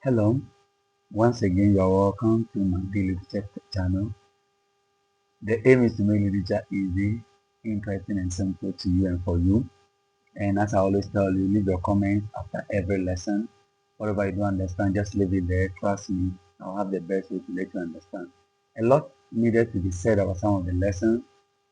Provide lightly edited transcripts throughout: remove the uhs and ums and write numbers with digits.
Hello, once again you are welcome to my daily literature channel. The aim is to make literature easy, interesting and simple to you and for you. And as I always tell you, leave your comments after every lesson. Whatever you don't understand, just leave it there. Trust me, I'll have the best way to let you understand. A lot needed to be said about some of the lessons,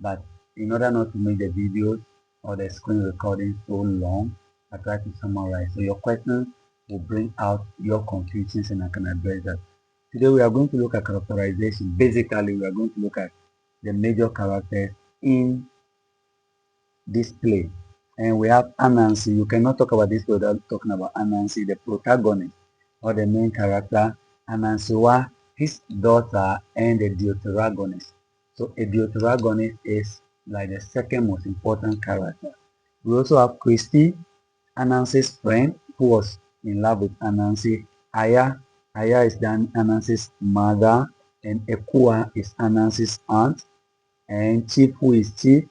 but in order not to make the videos or the screen recording so long, I try to summarize. So your questions will bring out your confusions and I can address that. Today we are going to look at characterization. Basically, we are going to look at the major characters in this play. And we have Anansi. You cannot talk about this without talking about Anansi, the protagonist or the main character. Anansewaa, his daughter, and the deuteragonist. So a deuteragonist is like the second most important character. We also have Christy, Anansi's friend, who was in love with Anansi. Aya, Aya is then Anansi's mother, and Ekua is Anansi's aunt, and Chief, who is Chief.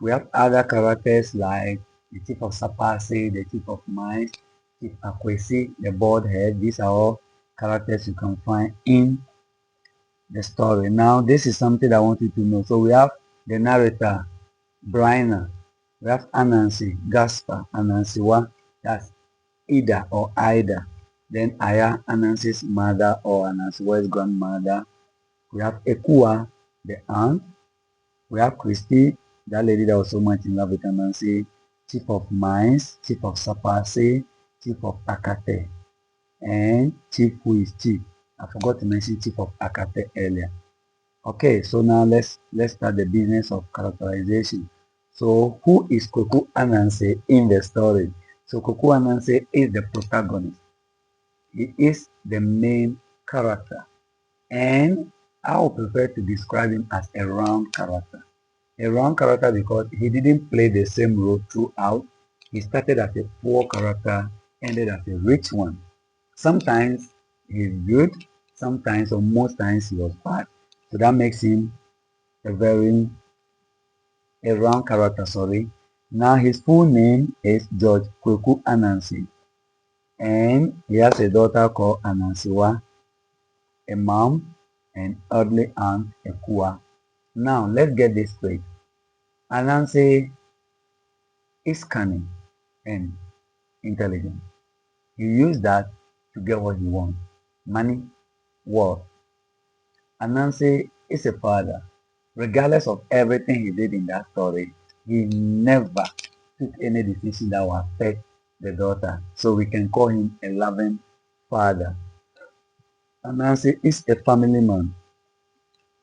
We have other characters like the Chief of Sapase, the Chief of Mines, Chief Akwesi, the bald head. These are all characters you can find in the story. Now, this is something I want you to know. So we have the narrator, Bryna. We have Anansi, Gaspar, Anansewaa, that's Ida or Ida. Then Aya, Anansi's mother or Anansewaa's grandmother. We have Ekua, the aunt. We have Christy, that lady that was so much in love with Anansi, Chief of Mines, Chief of Sapase, Chief of Akate, and Chief who is Chief. I forgot to mention Chief of Akate earlier. Okay, so now let's start the business of characterization. So who is Koku Anansi in the story? So Koku Anansi is the protagonist. He is the main character. And I would prefer to describe him as a round character. A wrong character because he didn't play the same role throughout. He started as a poor character, ended as a rich one. Sometimes he's good, sometimes or most times he was bad. So that makes him a very a wrong character, sorry. Now his full name is George Kweku Anansi. And he has a daughter called Anansewaa, a mom, and earthly aunt Ekua. Now let's get this straight. Anansi is cunning and intelligent. He used that to get what he wants. Money, wealth. Anansi is a father. Regardless of everything he did in that story, he never took any decision that will affect the daughter. So we can call him a loving father. Anansi is a family man.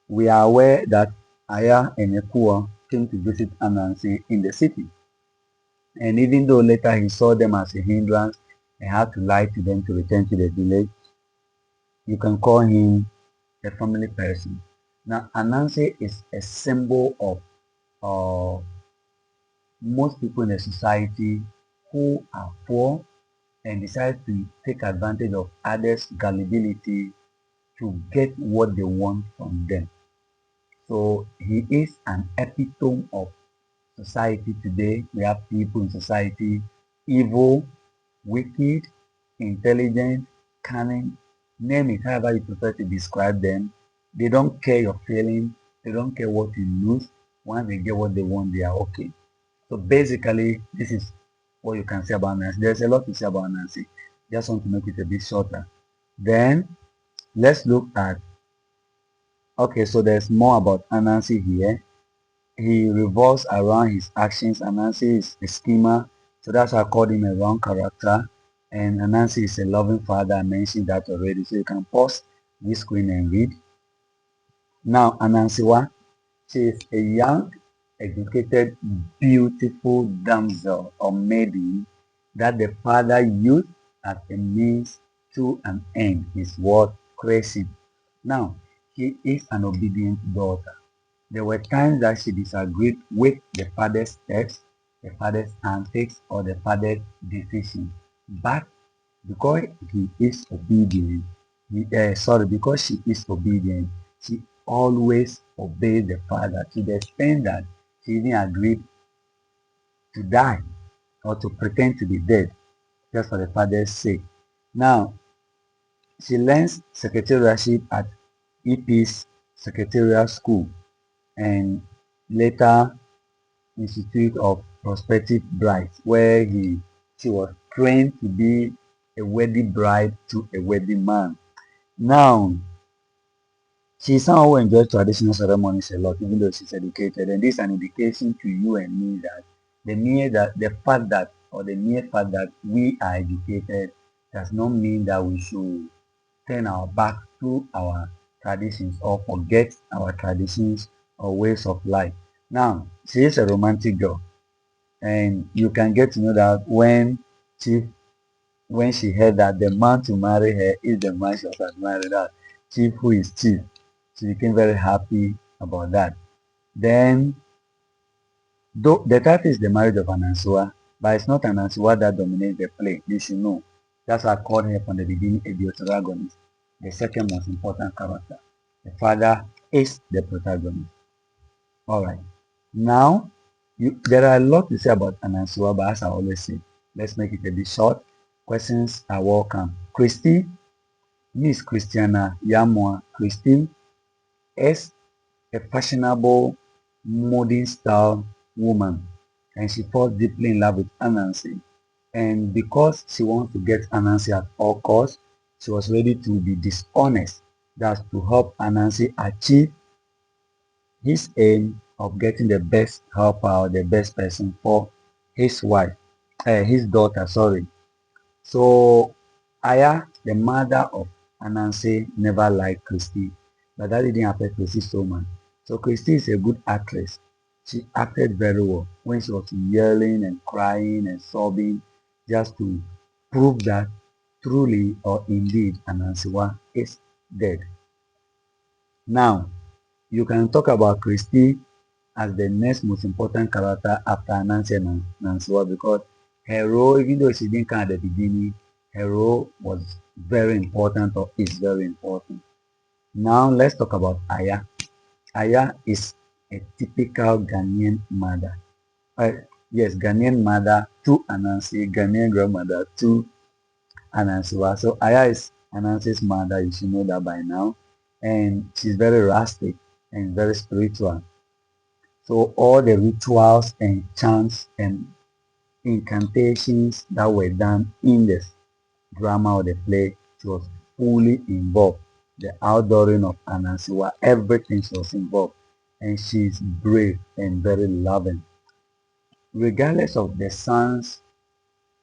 We are aware that Aya and Ekua came to visit Anansi in the city. And even though later he saw them as a hindrance and had to lie to them to return to the village, you can call him a family person. Now, Anansi is a symbol of most people in a society who are poor and decide to take advantage of others' gullibility to get what they want from them. So he is an epitome of society today. We have people in society evil, wicked, intelligent, cunning, name it however you prefer to describe them. They don't care your feelings, they don't care what you lose. Once they get what they want, they are okay. So basically, this is what you can say about Nancy. There's a lot to say about Nancy. Just want to make it a bit shorter. Then let's look at, okay, so there's more about Anansi here. He revolves around his actions. Anansi is a schemer, so that's why I called him a wrong character. And Anansi is a loving father. I mentioned that already, so you can pause this screen and read. Now, Anansewaa, she is a young, educated, beautiful damsel or maiden that the father used as a means to an end, his word creation. Now, she is an obedient daughter. There were times that she disagreed with the father's steps, the father's antics, or the father's decision. But because he is obedient, because she is obedient, she always obeys the father to the extent that she even agreed to die or to pretend to be dead just for the father's sake. Now, She learns secretariatship at EP's Secretarial School and later Institute of Prospective Brides, where she was trained to be a wedding bride to a wedding man. Now, she somehow who enjoys traditional ceremonies a lot, even though she's educated. And this is an indication to you and me that the mere fact that we are educated does not mean that we should turn our back to our traditions or forget our traditions or ways of life. Now, she is a romantic girl, and you can get to know that Chief when she heard that the man to marry her is the man she was admiring, that Chief who is Chief. She became very happy about that. Then, though the title is the marriage of Anansewaa, but it's not Anansewaa that dominates the play. You should know. That's why I called her from the beginning a protagonist, the second most important character. The father is the protagonist. All right. Now, there are a lot to say about Anansewaa, but as I always say, let's make it a bit short. Questions are welcome. Christy, Miss Christiana Yamwa Christine is a fashionable, modern style woman, and she falls deeply in love with Anansi. And because she wants to get Anansi at all costs, she was ready to be dishonest. That's to help Anansi achieve his aim of getting the best helper or the best person for his wife, his daughter, sorry. So Aya, the mother of Anansi, never liked Christy, but that didn't affect Christy so much. So Christy is a good actress. She acted very well when she was yelling and crying and sobbing just to prove that truly or indeed Anansewaa is dead. Now, you can talk about Christy as the next most important character after Nancy and Anansewaa because her role, even though she didn't come at the beginning, her role was very important or is very important. Now let's talk about Aya. Aya is a typical Ghanaian mother. Yes, Ghanaian mother to Anansi, Ghanaian grandmother to Anansewaa. So Aya is Anansi's mother, you should know that by now. And she's very rustic and very spiritual. So all the rituals and chants and incantations that were done in the drama or the play, she was fully involved. The outdooring of Anansewaa, everything she was involved. And she's brave and very loving. Regardless of the son's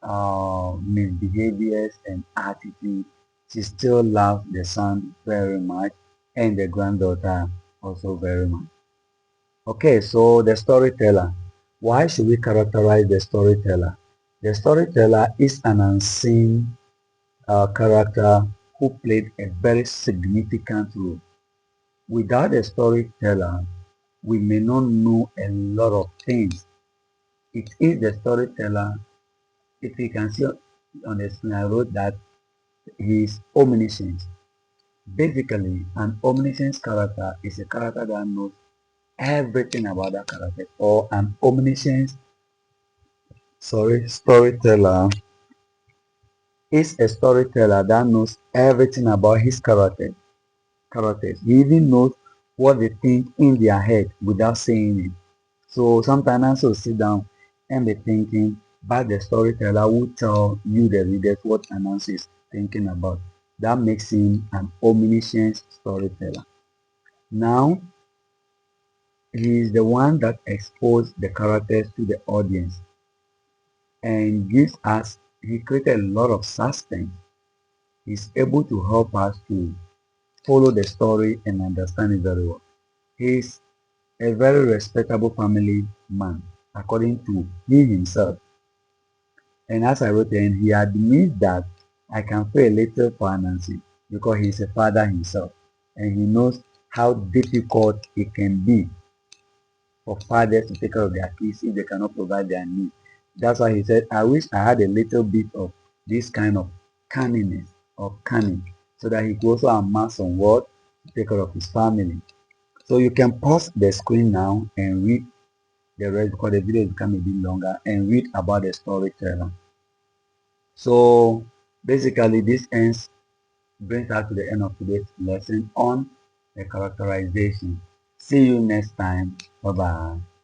misbehaviors and attitude, she still loves the son very much and the granddaughter also very much. Okay, so the storyteller. Why should we characterize the storyteller? The storyteller is an unseen character who played a very significant role. Without a storyteller, we may not know a lot of things. It is the storyteller. If you can see on the screen, I wrote that he is omniscient. Basically, an omniscient character is a character that knows everything about that character, or an omniscient storyteller is a storyteller that knows everything about his characters. He even knows what they think in their head without saying it. So sometimes I also sit down and be thinking, but the storyteller will tell you the readers what Anansi is thinking about. That makes him an omniscient storyteller. Now he is the one that exposes the characters to the audience and gives us, he created a lot of suspense. He's able to help us to follow the story and understand it very well. He's a very respectable family man, according to he himself. And as I wrote in, he admits that I can feel a little for Nancy because he's a father himself. And he knows how difficult it can be for fathers to take care of their kids if they cannot provide their needs. That's why he said, I wish I had a little bit of this kind of cunningness or cunning so that he could also amass some wealth to take care of his family. So you can pause the screen now and read the rest because the video is becoming a bit longer and read about the storyteller. So basically this ends brings us to the end of today's lesson on the characterization. See you next time. Bye bye.